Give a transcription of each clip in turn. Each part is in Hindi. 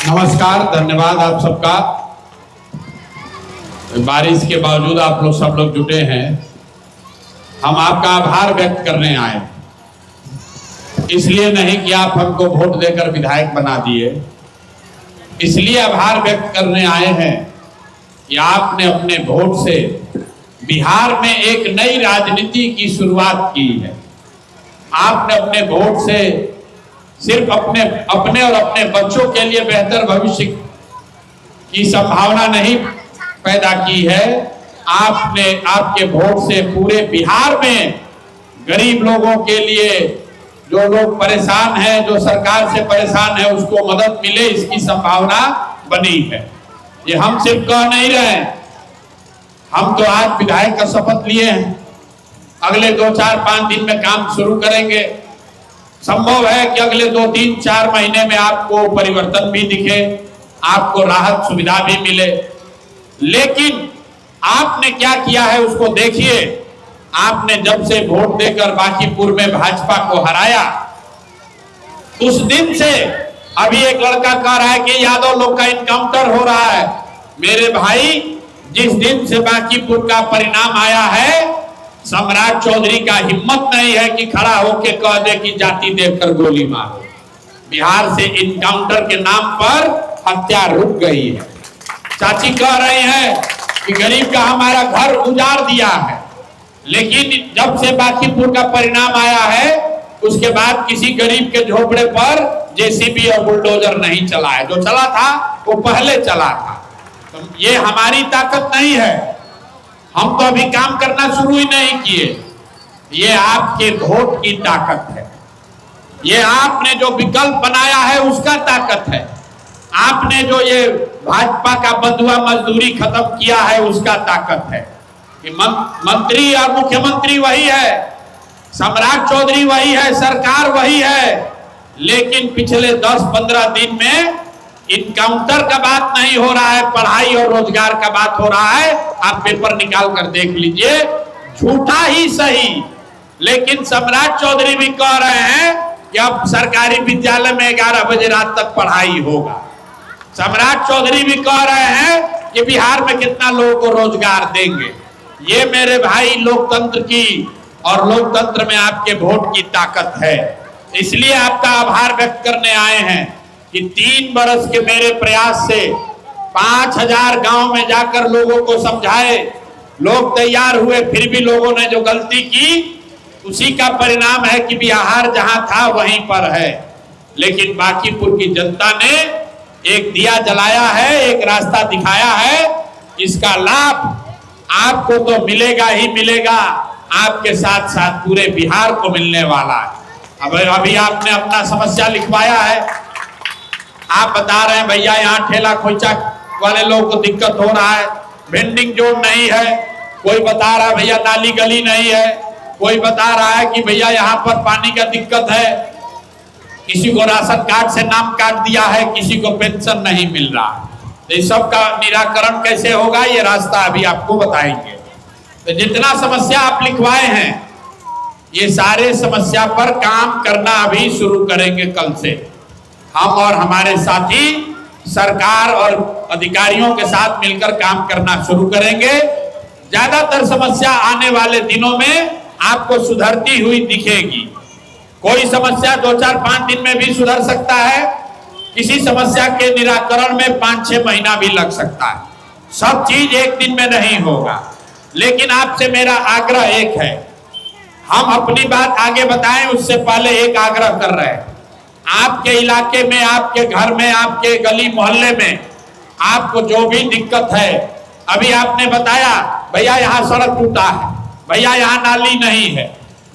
नमस्कार, धन्यवाद आप सबका। बारिश के बावजूद आप लोग सब लोग जुटे हैं। हम आपका आभार व्यक्त करने आए, इसलिए नहीं कि आप हमको वोट देकर विधायक बना दिए, इसलिए आभार व्यक्त करने आए हैं कि आपने अपने वोट से बिहार में एक नई राजनीति की शुरुआत की है। आपने अपने वोट से सिर्फ अपने और अपने बच्चों के लिए बेहतर भविष्य की संभावना नहीं पैदा की है, आपने आपके वोट से पूरे बिहार में गरीब लोगों के लिए, जो लोग परेशान हैं, जो सरकार से परेशान है, उसको मदद मिले, इसकी संभावना बनी है। ये हम सिर्फ कह नहीं रहे, हम तो आज विधायक का शपथ लिए हैं। अगले 2-4-5 दिन में काम शुरू करेंगे। संभव है कि अगले 2-3-4 महीने में आपको परिवर्तन भी दिखे, आपको राहत सुविधा भी मिले। लेकिन आपने क्या किया है उसको देखिए। आपने जब से वोट देकर बांकीपुर में भाजपा को हराया, उस दिन से अभी एक लड़का कह रहा है कि यादव लोग का इनकाउंटर हो रहा है। मेरे भाई, जिस दिन से बांकीपुर का परिणाम आया है, सम्राट चौधरी का हिम्मत नहीं है कि खड़ा होके कह दे कि जाति देखकर गोली मारो। बिहार से इनकाउंटर के नाम पर हत्या रुक गई है। चाची कह रहे हैं कि गरीब का हमारा घर उजाड़ दिया है, लेकिन जब से बांकीपुर का परिणाम आया है, उसके बाद किसी गरीब के झोपड़े पर जेसीबी और बुलडोजर नहीं चला है। जो चला था वो पहले चला था। तो ये हमारी ताकत नहीं है, हम तो अभी काम करना शुरू ही नहीं किए। ये आपके वोट की ताकत है, ये आपने जो विकल्प बनाया है उसका ताकत है, आपने जो ये भाजपा का बंधुआ मजदूरी खत्म किया है उसका ताकत है। कि मंत्री और मुख्यमंत्री वही है, सम्राट चौधरी वही है, सरकार वही है, लेकिन पिछले 10-15 दिन में इनकाउंटर का बात नहीं हो रहा है, पढ़ाई और रोजगार का बात हो रहा है। आप पेपर निकाल कर देख लीजिए, झूठा ही सही, लेकिन सम्राट चौधरी भी कह रहे हैं कि अब सरकारी विद्यालय में 11 बजे रात तक पढ़ाई होगा। सम्राट चौधरी भी कह रहे हैं कि बिहार में कितना लोगों को रोजगार देंगे। ये मेरे भाई लोकतंत्र की और लोकतंत्र में आपके वोट की ताकत है। इसलिए आपका आभार व्यक्त करने आए हैं कि 3 बरस के मेरे प्रयास से 5000 गांव में जाकर लोगों को समझाए, लोग तैयार हुए, फिर भी लोगों ने जो गलती की उसी का परिणाम है कि बिहार जहां था वहीं पर है। लेकिन बांकीपुर की जनता ने एक दिया जलाया है, एक रास्ता दिखाया है, इसका लाभ आपको तो मिलेगा ही मिलेगा, आपके साथ साथ पूरे बिहार को मिलने वाला है। अभी आपने अपना समस्या लिखवाया है, आप बता रहे हैं भैया यहाँ ठेला खोइचा वाले लोगों को दिक्कत हो रहा है, वेंडिंग जोन नहीं है, कोई बता रहा है भैया नाली गली नहीं है, कोई बता रहा है कि भैया यहाँ पर पानी का दिक्कत है, किसी को राशन कार्ड से नाम काट दिया है, किसी को पेंशन नहीं मिल रहा। तो इस सब का निराकरण कैसे होगा, ये रास्ता अभी आपको बताएंगे। तो जितना समस्या आप लिखवाए हैं, ये सारे समस्या पर काम करना अभी शुरू करेंगे कल से। हम और हमारे साथी सरकार और अधिकारियों के साथ मिलकर काम करना शुरू करेंगे। ज्यादातर समस्या आने वाले दिनों में आपको सुधरती हुई दिखेगी। कोई समस्या 2-4-5 दिन में भी सुधर सकता है, किसी समस्या के निराकरण में 5-6 महीना भी लग सकता है। सब चीज एक दिन में नहीं होगा, लेकिन आपसे मेरा आग्रह एक है, हम अपनी बात आगे बताएं उससे पहले एक आग्रह कर रहे हैं। आपके इलाके में, आपके घर में, आपके गली मोहल्ले में आपको जो भी दिक्कत है, अभी आपने बताया भैया यहाँ सड़क टूटा है, भैया यहाँ नाली नहीं है,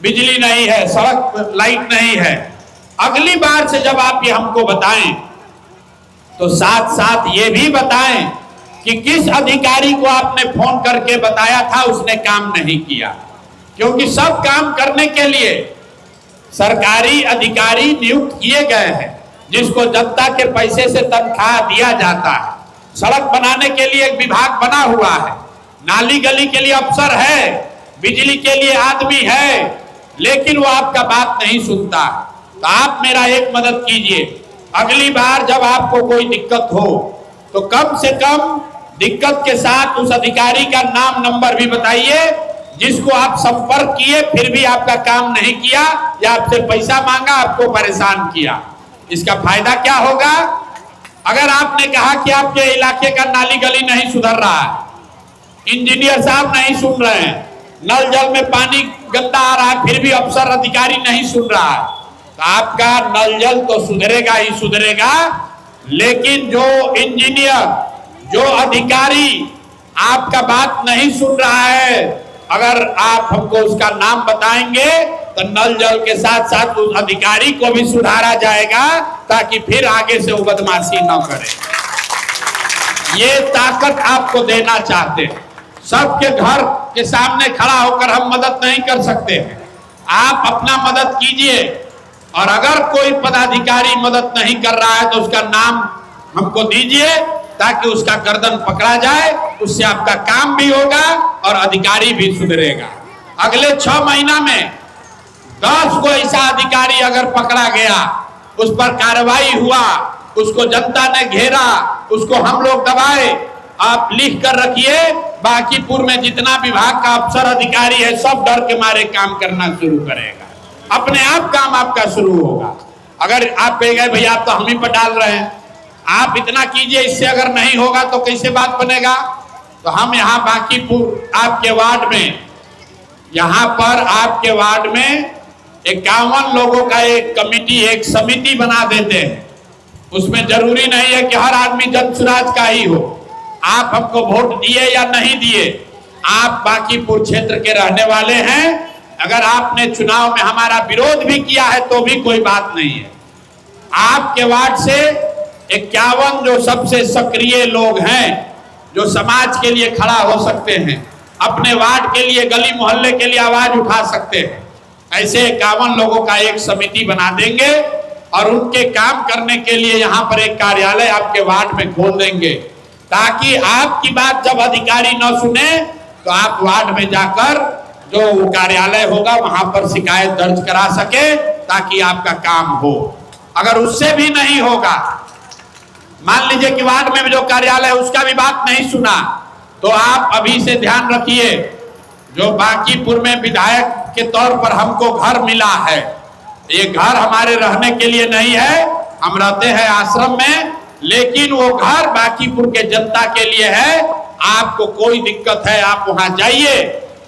बिजली नहीं है, सड़क लाइट नहीं है। अगली बार से जब आप ये हमको बताएं तो साथ साथ ये भी बताएं कि किस अधिकारी को आपने फोन करके बताया था उसने काम नहीं किया, क्योंकि सब काम करने के लिए सरकारी अधिकारी नियुक्त किए गए हैं, जिसको जनता के पैसे से तनख्वाह दिया जाता है। सड़क बनाने के लिए एक विभाग बना हुआ है, नाली गली के लिए अफसर है, बिजली के लिए आदमी है, लेकिन वो आपका बात नहीं सुनता। तो आप मेरा एक मदद कीजिए, अगली बार जब आपको कोई दिक्कत हो तो कम से कम दिक्कत के साथ उस अधिकारी का नाम नंबर भी बताइए जिसको आप संपर्क किए फिर भी आपका काम नहीं किया या आपसे पैसा मांगा, आपको परेशान किया। इसका फायदा क्या होगा? अगर आपने कहा कि आपके इलाके का नाली गली नहीं सुधर रहा है, इंजीनियर साहब नहीं सुन रहे हैं, नल जल में पानी गंदा आ रहा है, फिर भी अफसर अधिकारी नहीं सुन रहा है, तो आपका नल जल तो सुधरेगा ही सुधरेगा, लेकिन जो इंजीनियर, जो अधिकारी आपका बात नहीं सुन रहा है, अगर आप हमको उसका नाम बताएंगे तो नल जल के साथ साथ उस अधिकारी को भी सुधारा जाएगा ताकि फिर आगे से वो बदमाशी न करे। ये ताकत आपको देना चाहते हैं। सबके घर के सामने खड़ा होकर हम मदद नहीं कर सकते हैं, आप अपना मदद कीजिए, और अगर कोई पदाधिकारी मदद नहीं कर रहा है तो उसका नाम हमको दीजिए ताकि उसका गर्दन पकड़ा जाए, उससे आपका काम भी होगा और अधिकारी भी सुधरेगा। अगले 6 महीना में 10 को ऐसा अधिकारी अगर पकड़ा गया, उस पर कार्रवाई हुआ, उसको जनता ने घेरा, उसको हम लोग दबाए, आप लिख कर रखिए, बांकीपुर में जितना विभाग का अफसर अधिकारी है सब डर के मारे काम करना शुरू करेगा, अपने आप काम आपका शुरू होगा। अगर आप कह गए भैया आप तो हम ही पर डाल रहे हैं, आप इतना कीजिए, इससे अगर नहीं होगा तो कैसे बात बनेगा? तो हम यहाँ बांकीपुर आपके वार्ड में, यहाँ पर आपके वार्ड में 51 लोगों का एक कमेटी, एक समिति बना देते हैं। उसमें जरूरी नहीं है कि हर आदमी जनसुराज का ही हो। आप हमको वोट दिए या नहीं दिए, आप बांकीपुर क्षेत्र के रहने वाले हैं, अगर आपने चुनाव में हमारा विरोध भी किया है तो भी कोई बात नहीं है। आपके वार्ड से 51 जो सबसे सक्रिय लोग हैं, जो समाज के लिए खड़ा हो सकते हैं, अपने वार्ड के लिए, गली मोहल्ले के लिए आवाज उठा सकते हैं, ऐसे 51 लोगों का एक समिति बना देंगे और उनके काम करने के लिए यहाँ पर एक कार्यालय आपके वार्ड में खोल देंगे, ताकि आपकी बात जब अधिकारी न सुने तो आप वार्ड में जाकर जो कार्यालय होगा वहां पर शिकायत दर्ज करा सके, ताकि आपका काम हो। अगर उससे भी नहीं होगा, मान लीजिए कि वार्ड में जो कार्यालय है उसका भी बात नहीं सुना, तो आप अभी से ध्यान रखिए, जो बांकीपुर में विधायक के तौर पर हमको घर मिला है, ये घर हमारे रहने के लिए नहीं है, हम रहते हैं आश्रम में, लेकिन वो घर बांकीपुर के जनता के लिए है। आपको कोई दिक्कत है आप वहां जाइए,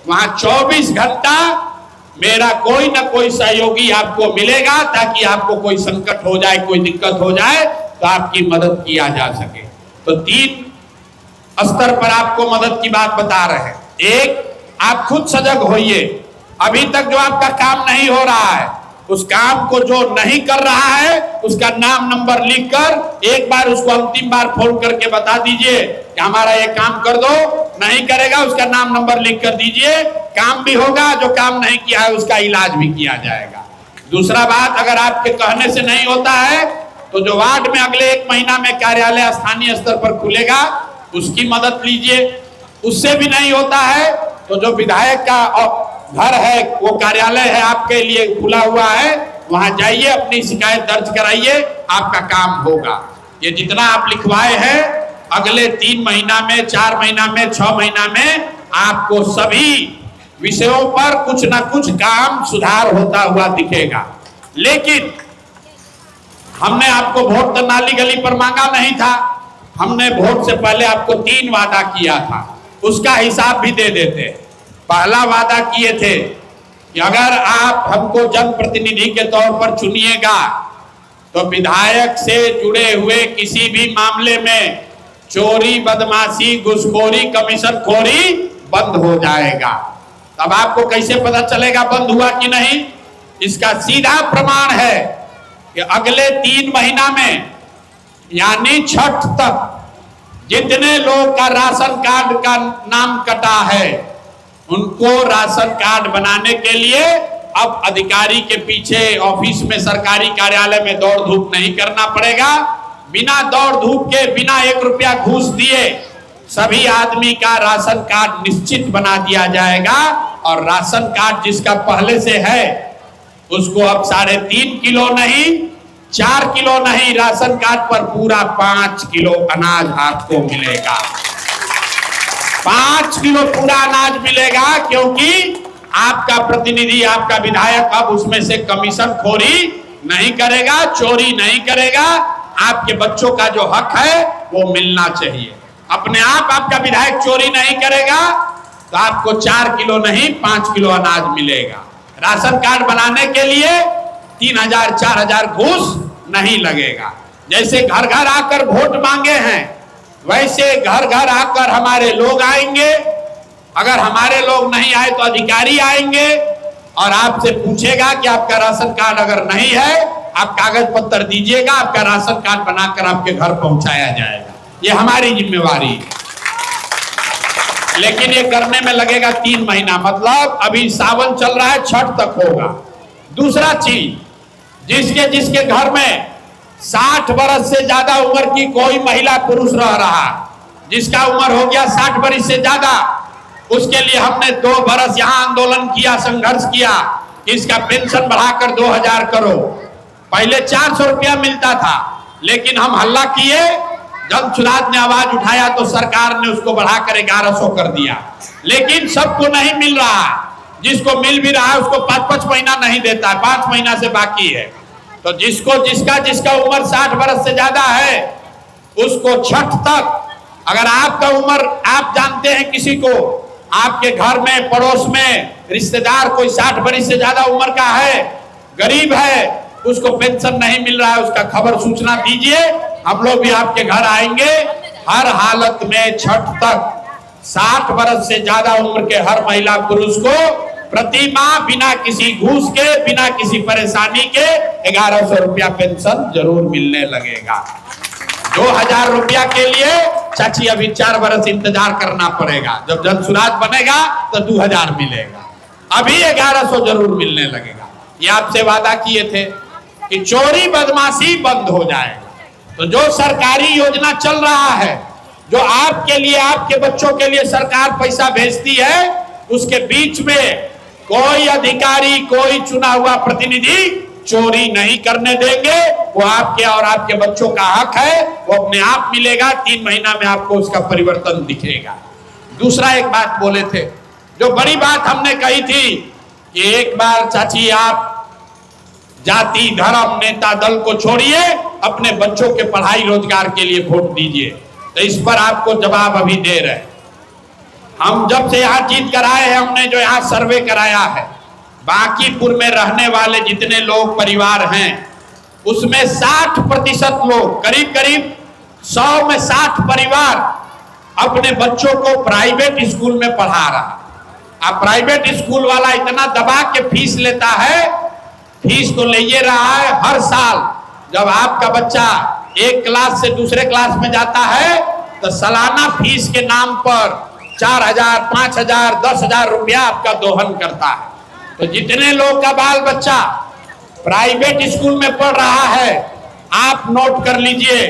वहां 24 घंटा मेरा कोई ना कोई सहयोगी आपको मिलेगा, ताकि आपको कोई संकट हो जाए, कोई दिक्कत हो जाए तो आपकी मदद किया जा सके। तो 3 स्तर पर आपको मदद की बात बता रहे हैं। एक, आप खुद सजग होइए। अभी तक जो आपका काम नहीं हो रहा है, उस काम को जो नहीं कर रहा है उसका नाम नंबर लिखकर एक बार उसको अंतिम बार फोन करके बता दीजिए कि हमारा ये काम कर दो। नहीं करेगा उसका नाम नंबर लिख कर दीजिए, काम भी होगा, जो काम नहीं किया है उसका इलाज भी किया जाएगा। दूसरा बात, अगर आपके कहने से नहीं होता है तो जो वार्ड में अगले 1 महीना में कार्यालय स्थानीय स्तर पर खुलेगा उसकी मदद लीजिए। उससे भी नहीं होता है तो जो विधायक का घर है, वो कार्यालय है आपके लिए खुला हुआ है, वहां जाइए, अपनी शिकायत दर्ज कराइए, आपका काम होगा। ये जितना आप लिखवाए हैं अगले 3 महीना में, 4 महीना में, 6 महीना में आपको सभी विषयों पर कुछ ना कुछ काम सुधार होता हुआ दिखेगा। लेकिन हमने आपको वोट तो नाली गली पर मांगा नहीं था, हमने वोट से पहले आपको 3 वादा किया था, उसका हिसाब भी दे देते। पहला वादा किए थे कि अगर आप हमको जनप्रतिनिधि के तौर पर चुनिएगा तो विधायक से जुड़े हुए किसी भी मामले में चोरी, बदमाशी, घूसखोरी, कमीशन खोरी बंद हो जाएगा। तब आपको कैसे पता चलेगा बंद हुआ कि नहीं? इसका सीधा प्रमाण है कि अगले 3 महीना में, यानी छठ तक, जितने लोग का राशन कार्ड का नाम कटा है उनको राशन कार्ड बनाने के लिए अब अधिकारी के पीछे ऑफिस में, सरकारी कार्यालय में दौड़ धूप नहीं करना पड़ेगा। बिना दौड़ धूप के, बिना 1 रुपया घूस दिए सभी आदमी का राशन कार्ड निश्चित बना दिया जाएगा। और राशन कार्ड जिसका पहले से है उसको अब 3.5 किलो नहीं, 4 किलो नहीं, राशन कार्ड पर पूरा 5 किलो अनाज आपको मिलेगा। 5 किलो पूरा अनाज मिलेगा, क्योंकि आपका प्रतिनिधि, आपका विधायक अब उसमें से कमीशन खोरी नहीं करेगा, चोरी नहीं करेगा। आपके बच्चों का जो हक है वो मिलना चाहिए। अपने आप आपका विधायक चोरी नहीं करेगा तो आपको 4 किलो नहीं 5 किलो अनाज मिलेगा। राशन कार्ड बनाने के लिए 3000 4000 घूस नहीं लगेगा। जैसे घर घर आकर वोट मांगे हैं, वैसे घर घर आकर हमारे लोग आएंगे। अगर हमारे लोग नहीं आए तो अधिकारी आएंगे और आपसे पूछेगा कि आपका राशन कार्ड अगर नहीं है, आप कागज पत्र दीजिएगा, आपका राशन कार्ड बनाकर आपके घर पहुंचाया जाएगा। ये हमारी जिम्मेवारी है। लेकिन ये करने में लगेगा 3 महीना, मतलब अभी सावन चल रहा है, छठ तक होगा। दूसरा चीज, जिसके जिसके घर में 60 वर्ष से ज्यादा उम्र की कोई महिला पुरुष रह रहा, जिसका उम्र हो गया 60 वर्ष से ज्यादा, उसके लिए हमने 2 वर्ष यहां आंदोलन किया, संघर्ष किया कि इसका पेंशन बढ़ाकर 2000 करो। पहले 400 रुपया मिलता था, लेकिन हम हल्ला किए, जब सुराज ने आवाज उठाया तो सरकार ने उसको बढ़ाकर 1100 कर दिया। लेकिन सबको नहीं मिल रहा, जिसको मिल भी रहा है उसको 5-5 महीना नहीं देता है, 5 महीना से बाकी है। तो जिसको जिसका उम्र 60 वर्ष से ज्यादा है, उसको छठ तक, अगर आपका उम्र, आप जानते हैं किसी को, आपके घर में पड़ोस में रिश्तेदार कोई 60 वर्ष से ज्यादा उम्र का है, गरीब है, उसको पेंशन नहीं मिल रहा है, उसका खबर सूचना दीजिए। हम लोग भी आपके घर आएंगे। हर हालत में छठ तक 60 वर्ष से ज्यादा उम्र के हर महिला पुरुष को प्रति माह बिना किसी घूस के, बिना किसी परेशानी के 1100 रुपया पेंशन जरूर मिलने लगेगा। 2000 रुपया के लिए चाची अभी 4 वर्ष इंतजार करना पड़ेगा। जब जनसुराज बनेगा तो 2000 मिलेगा, अभी 1100 जरूर मिलने लगेगा। ये आपसे वादा किए थे कि चोरी बदमाशी बंद हो जाएगा। तो जो सरकारी योजना चल रहा है, जो आपके लिए, आपके बच्चों के लिए सरकार पैसा भेजती है, उसके बीच में कोई अधिकारी, कोई चुना हुआ प्रतिनिधि चोरी नहीं करने देंगे। वो आपके और आपके बच्चों का हक है, वो अपने आप मिलेगा। 3 महीना में आपको उसका परिवर्तन दिखेगा। दूसरा एक बात बोले थे, जो बड़ी बात हमने कही थी कि एक बार चाची आप जाति, धर्म, नेता दल को छोड़िए, अपने बच्चों के पढ़ाई रोजगार के लिए वोट दीजिए। तो इस पर आपको जवाब अभी दे रहे हैं। हम जब से यहाँ जीत कर आए हैं, हमने जो यहाँ सर्वे कराया है, बांकीपुर में रहने वाले जितने लोग परिवार हैं, उसमें 60% लोग, करीब करीब 100 में 60 परिवार अपने बच्चों को प्राइवेट स्कूल में पढ़ा रहा। अब प्राइवेट स्कूल वाला इतना दबा के फीस लेता है, फीस तो ले ये रहा है। हर साल जब आपका बच्चा एक क्लास से दूसरे क्लास में जाता है, तो सालाना फीस के नाम पर 4000, 5000, 10,000 रुपया आपका दोहन करता है। तो जितने लोग का बाल बच्चा प्राइवेट स्कूल में पढ़ रहा है, आप नोट कर लीजिए,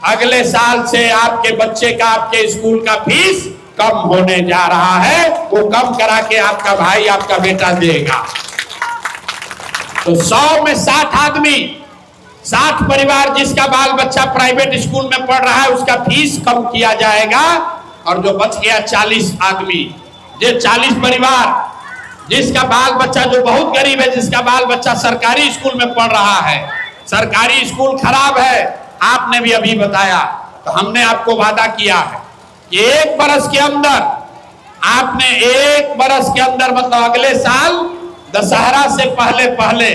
अगले साल से आपके बच्चे का, आपके स्कूल का फीस कम होने जा रहा है। वो कम करा के आपका भाई, आपका बेटा देगा। तो 100 में 60 आदमी, 60 परिवार जिसका बाल बच्चा प्राइवेट स्कूल में पढ़ रहा है, उसका फीस कम किया जाएगा। और जो बच गया 40 आदमी, जो 40 परिवार जिसका बाल बच्चा, जो बहुत गरीब है, जिसका बाल बच्चा सरकारी स्कूल में पढ़ रहा है, सरकारी स्कूल खराब है, आपने भी अभी बताया, तो हमने आपको वादा किया है कि 1 बरस के अंदर, आपने 1 बरस के अंदर, मतलब अगले साल दशहरा से पहले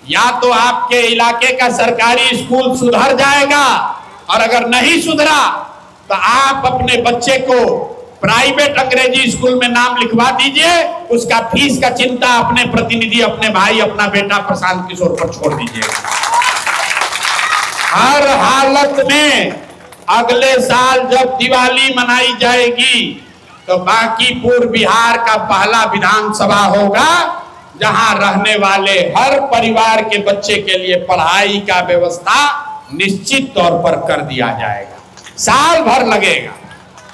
या तो आपके इलाके का सरकारी स्कूल सुधर जाएगा, और अगर नहीं सुधरा तो आप अपने बच्चे को प्राइवेट अंग्रेजी स्कूल में नाम लिखवा दीजिए। उसका फीस का चिंता अपने प्रतिनिधि, अपने भाई, अपना बेटा प्रशांत किशोर पर छोड़ दीजिएगा। हर हालत में अगले साल जब दिवाली मनाई जाएगी, तो बांकीपुर बिहार का पहला विधानसभा होगा जहां रहने वाले हर परिवार के बच्चे के लिए पढ़ाई का व्यवस्था निश्चित तौर पर कर दिया जाएगा। साल भर लगेगा।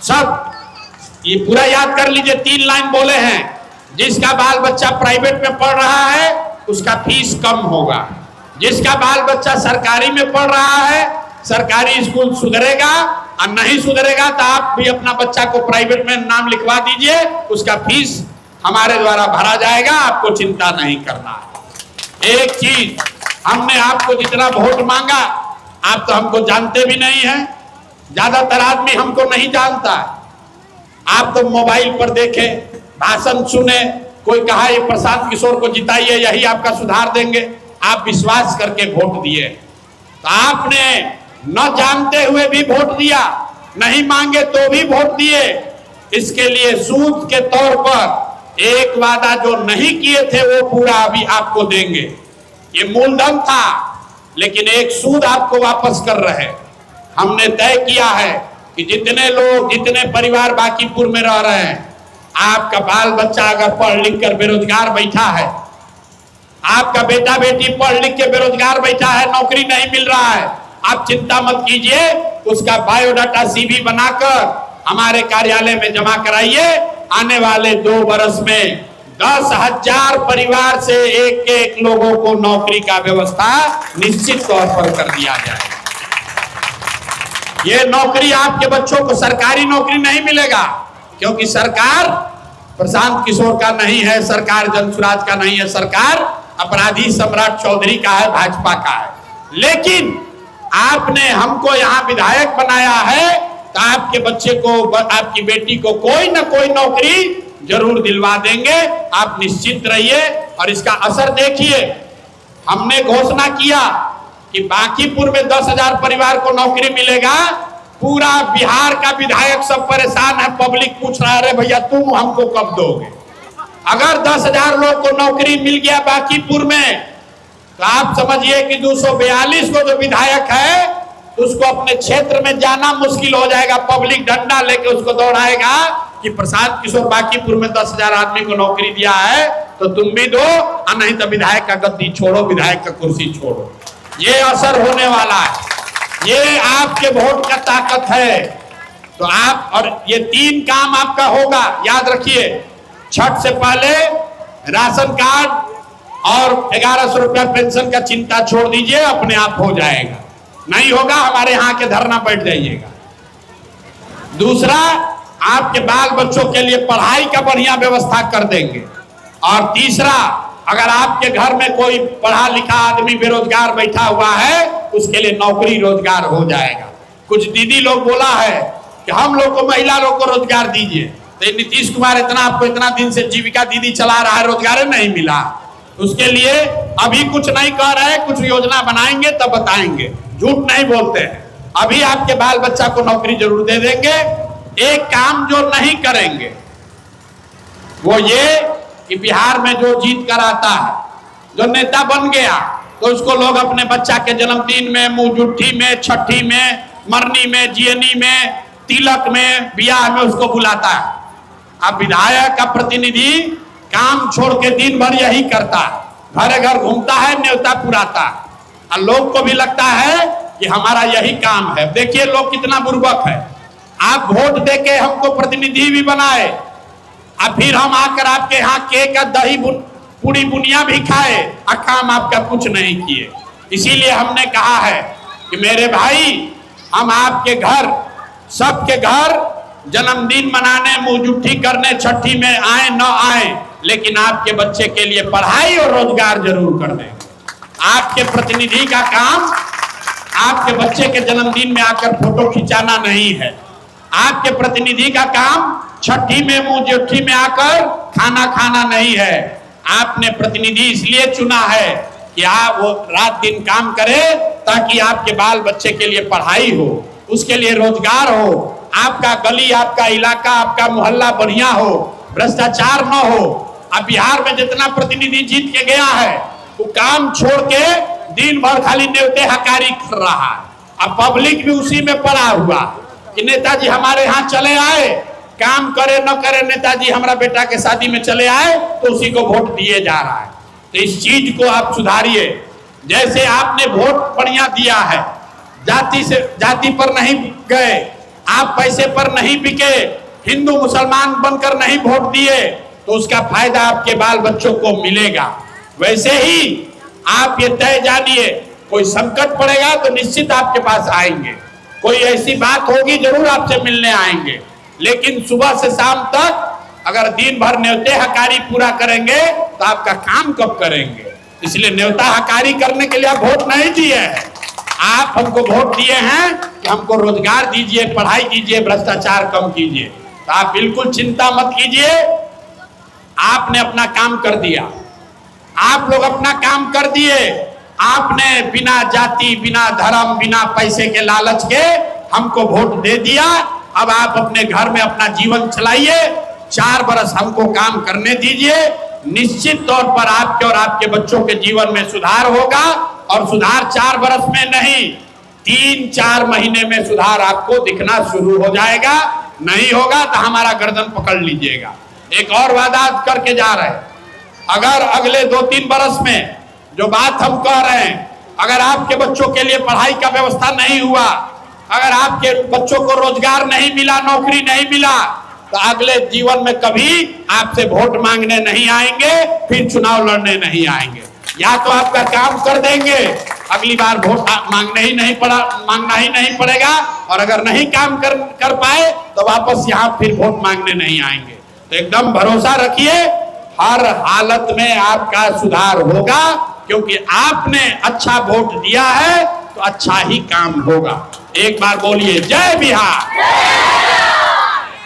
सब ये पूरा याद कर लीजिए, 3 लाइन बोले हैं। जिसका बाल बच्चा प्राइवेट में पढ़ रहा है, उसका फीस कम होगा। जिसका बाल बच्चा सरकारी में पढ़ रहा है, सरकारी स्कूल सुधरेगा, और नहीं सुधरेगा तो आप भी अपना बच्चा को प्राइवेट में नाम लिखवा दीजिए, उसका फीस हमारे द्वारा भरा जाएगा, आपको चिंता नहीं करना है। एक चीज, हमने आपको जितना वोट मांगा, आप तो हमको जानते भी नहीं हैं, ज्यादातर आदमी हमको नहीं जानता है। आप तो मोबाइल पर देखे, भाषण सुने, कोई कहा ये प्रशांत किशोर को जिताइए, यही आपका सुधार देंगे, आप विश्वास करके वोट दिए। तो आपने न जानते हुए भी वोट दिया, नहीं मांगे तो भी वोट दिए। इसके लिए सूद के तौर पर एक वादा जो नहीं किए थे वो पूरा अभी आपको देंगे। ये मूलधन था, लेकिन एक सूद आपको वापस कर रहे। हमने तय किया है कि जितने लोग, जितने परिवार बांकीपुर में रह रहे हैं, आपका बाल बच्चा अगर पढ़ लिख कर बेरोजगार बैठा है, आपका बेटा बेटी पढ़ लिख के बेरोजगार बैठा है, नौकरी नहीं मिल रहा है, आप चिंता मत कीजिए, उसका बायोडाटा सीवी बनाकर हमारे कार्यालय में जमा कराइए। आने वाले 2 वर्ष में 10,000 परिवार से एक लोगों को नौकरी का व्यवस्था निश्चित तौर पर कर दिया जाए। ये नौकरी आपके बच्चों को सरकारी नौकरी नहीं मिलेगा, क्योंकि सरकार प्रशांत किशोर का नहीं है, सरकार जनसुराज का नहीं है, सरकार अपराधी सम्राट चौधरी का है, भाजपा का है। लेकिन आपने हमको यहाँ विधायक बनाया है तो आपके बच्चे को, आपकी बेटी को कोई ना कोई नौकरी जरूर दिलवा देंगे, आप निश्चित रहिए। और इसका असर देखिए, हमने घोषणा किया कि बांकीपुर में 10,000 परिवार को नौकरी मिलेगा। पूरा बिहार का विधायक सब परेशान है, पब्लिक पूछ रहा है, अरे भैया तुम हमको कब दोगे? अगर 10,000 लोग को नौकरी मिल गया बांकीपुर में, तो आप समझिए कि 242 को जो विधायक है उसको अपने क्षेत्र में जाना मुश्किल हो जाएगा। पब्लिक डंडा लेके उसको दौड़ाएगा कि प्रशांत किशोर बांकीपुर में 10,000 आदमी को नौकरी दिया है, तो तुम भी दो, और नहीं तो विधायक का गद्दी छोड़ो, विधायक का कुर्सी छोड़ो। ये असर होने वाला है, ये आपके वोट का ताकत है। तो आप, और ये 3 काम आपका होगा, याद रखिए। छठ से पहले राशन कार्ड और 1100 रुपया पेंशन का चिंता छोड़ दीजिए, अपने आप हो जाएगा। नहीं होगा, हमारे यहाँ के धरना बैठ जाइएगा। दूसरा, आपके बाल बच्चों के लिए पढ़ाई का बढ़िया व्यवस्था कर देंगे। और तीसरा, अगर आपके घर में कोई पढ़ा लिखा आदमी बेरोजगार बैठा हुआ है, उसके लिए नौकरी रोजगार हो जाएगा। कुछ दीदी लोग बोला है कि हम लोग को, महिला लोग को रोजगार दीजिए, तो नीतीश कुमार आपको इतना दिन से जीविका दीदी चला रहा है, रोजगार नहीं मिला। उसके लिए अभी कुछ नहीं कह रहे, कुछ योजना बनाएंगे तब बताएंगे, झूठ नहीं बोलते हैं। अभी आपके बाल बच्चा को नौकरी जरूर दे देंगे। एक काम जो नहीं करेंगे वो ये कि बिहार में जो जीत कर आता है, जो नेता बन गया, तो उसको लोग अपने बच्चा के जन्मदिन में, मुंह जुट्ठी में, छठी में, मरनी में, जियनी में, तिलक में, ब्याह में उसको बुलाता है। अब विधायक का प्रतिनिधि काम छोड़ के दिन भर यही करता है, घर घर घूमता है, न्योता पुराता है, और लोग को भी लगता है कि हमारा यही काम है। देखिए लोग कितना बुर्बक है। आप वोट देके हमको प्रतिनिधि भी बनाए, और फिर हम आकर आपके यहाँ केक का दही पूरी बुनिया भी खाए, और काम आपका कुछ नहीं किए। इसीलिए हमने कहा है कि मेरे भाई, हम आपके घर, सबके घर जन्मदिन मनाने, मुंह जुट्ठी करने, छठी में आए न आए, लेकिन आपके बच्चे के लिए पढ़ाई और रोजगार जरूर कर दें। आपके प्रतिनिधि का काम आपके बच्चे के जन्मदिन में आकर फोटो खिंचाना नहीं है। आपके प्रतिनिधि का काम छठी में, मुंह जुट्ठी में आकर खाना खाना नहीं है। आपने प्रतिनिधि इसलिए चुना है कि आप वो रात दिन काम करे, ताकि आपके बाल बच्चे के लिए पढ़ाई हो, उसके लिए रोजगार हो, आपका गली, आपका इलाका, आपका मोहल्ला बढ़िया हो, भ्रष्टाचार न हो। अब बिहार में जितना प्रतिनिधि जीत के गया है, वो काम छोड़ के दिन भर खाली न्योते हकारी कर रहा है। अब पब्लिक भी उसी में पड़ा हुआ कि नेताजी हमारे यहाँ चले आए, काम करे न करे, नेताजी हमारा बेटा के शादी में चले आए तो उसी को वोट दिए जा रहा है। तो इस चीज को आप सुधारिए। जैसे आपने वोट बढ़िया दिया है, जाति पर नहीं गए, आप पैसे पर नहीं बिके, हिंदू मुसलमान बनकर नहीं वोट दिए, तो उसका फायदा आपके बाल बच्चों को मिलेगा। वैसे ही आप ये तय जानिए, कोई संकट पड़ेगा तो निश्चित आपके पास आएंगे, कोई ऐसी बात होगी जरूर आपसे मिलने आएंगे। लेकिन सुबह से शाम तक अगर दिन भर न्योते हकारी पूरा करेंगे तो आपका काम कब करेंगे? इसलिए न्योता हकारी करने के लिए आप वोट नहीं दिए हैं, आप हमको वोट दिए हैं कि हमको रोजगार दीजिए, पढ़ाई दीजिए, भ्रष्टाचार कम कीजिए। तो आप बिल्कुल चिंता मत कीजिए, आपने अपना काम कर दिया, आप लोग अपना काम कर दिए। आपने बिना जाति, बिना धर्म, बिना पैसे के लालच के हमको वोट दे दिया। अब आप अपने घर में अपना जीवन चलाइए, 4 बरस हमको काम करने दीजिए। निश्चित तौर पर आपके और आपके बच्चों के जीवन में सुधार होगा, और सुधार 4 बरस में नहीं, 3-4 महीने में सुधार आपको दिखना शुरू हो जाएगा। नहीं होगा तो हमारा गर्दन पकड़ लीजिएगा। एक और वादा करके जा रहे हैं, अगर अगले 2-3 बरस में जो बात हम कह रहे हैं, अगर आपके बच्चों के लिए पढ़ाई का व्यवस्था नहीं हुआ, अगर आपके बच्चों को रोजगार नहीं मिला, नौकरी नहीं मिला, तो अगले जीवन में कभी आपसे वोट मांगने नहीं आएंगे, फिर चुनाव लड़ने नहीं आएंगे। या तो आपका काम कर देंगे, अगली बार वोट मांगना ही नहीं पड़ेगा, और अगर नहीं काम कर पाए तो वापस यहाँ फिर वोट मांगने नहीं आएंगे। तो एकदम भरोसा रखिए, हर हालत में आपका सुधार होगा, क्योंकि आपने अच्छा वोट दिया है तो अच्छा ही काम होगा। एक बार बोलिए जय बिहार।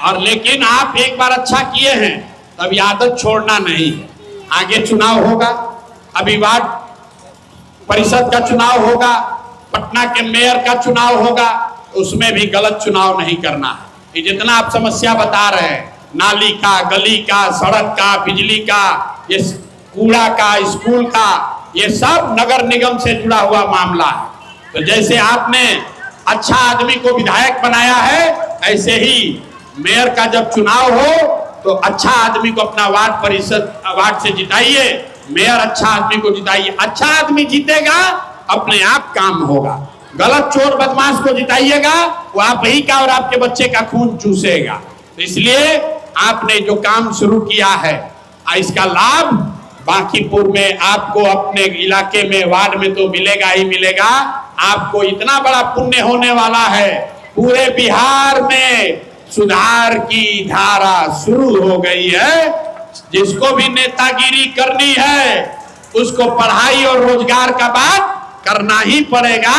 और लेकिन आप एक बार अच्छा किए हैं तब आदत छोड़ना नहीं है। आगे चुनाव होगा, अभी वार्ड परिषद का चुनाव होगा, पटना के मेयर का चुनाव होगा, उसमें भी गलत चुनाव नहीं करना है। ये जितना आप समस्या बता रहे हैं, नाली का, गली का, सड़क का, बिजली का, ये कूड़ा का, स्कूल का, ये सब नगर निगम से जुड़ा हुआ मामला है। तो जैसे आपने अच्छा आदमी को विधायक बनाया है, ऐसे ही मेयर का जब चुनाव हो तो अच्छा आदमी को अपना वार्ड से जिताइए, मेयर अच्छा आदमी को जिताइए। अच्छा आदमी जीतेगा, अपने आप काम होगा। गलत चोर बदमाश को जिताइएगा, वो आप ही का और आपके बच्चे का खून चूसेगा। तो इसलिए आपने जो काम शुरू किया है, इसका लाभ बांकीपुर में आपको, अपने इलाके में, वार्ड में तो मिलेगा ही मिलेगा। आपको इतना बड़ा पुण्य होने वाला है, पूरे बिहार में सुधार की धारा शुरू हो गई है। जिसको भी नेतागिरी करनी है उसको पढ़ाई और रोजगार का बात करना ही पड़ेगा।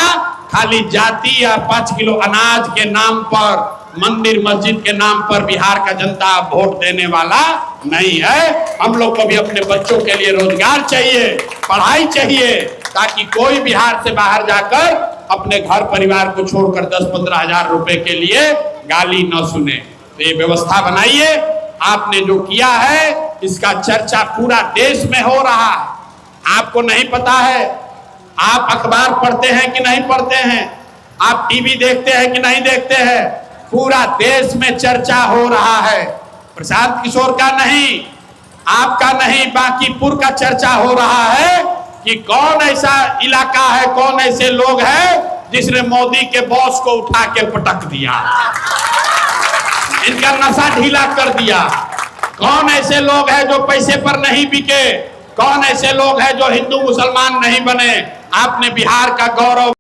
खाली जाति या 5 किलो अनाज के नाम पर, मंदिर मस्जिद के नाम पर बिहार का जनता वोट देने वाला नहीं है। हम लोग को भी अपने बच्चों के लिए रोजगार चाहिए, पढ़ाई चाहिए, ताकि कोई बिहार से बाहर जाकर अपने घर परिवार को छोड़कर 10-15 हजार रुपए के लिए गाली न सुने। तो ये व्यवस्था बनाइए। आपने जो किया है इसका चर्चा पूरा देश में हो रहा है। आपको नहीं पता है, आप अखबार पढ़ते हैं कि नहीं पढ़ते हैं, आप टीवी देखते हैं कि नहीं देखते हैं, पूरा देश में चर्चा हो रहा है। प्रशांत किशोर का नहीं, आपका नहीं, बांकीपुर का चर्चा हो रहा है कि कौन ऐसा इलाका है, कौन ऐसे लोग हैं जिसने मोदी के बॉस को उठा के पटक दिया, इनका नशा ढीला कर दिया। कौन ऐसे लोग हैं जो पैसे पर नहीं बिके, कौन ऐसे लोग हैं जो हिंदू मुसलमान नहीं बने। आपने बिहार का गौरव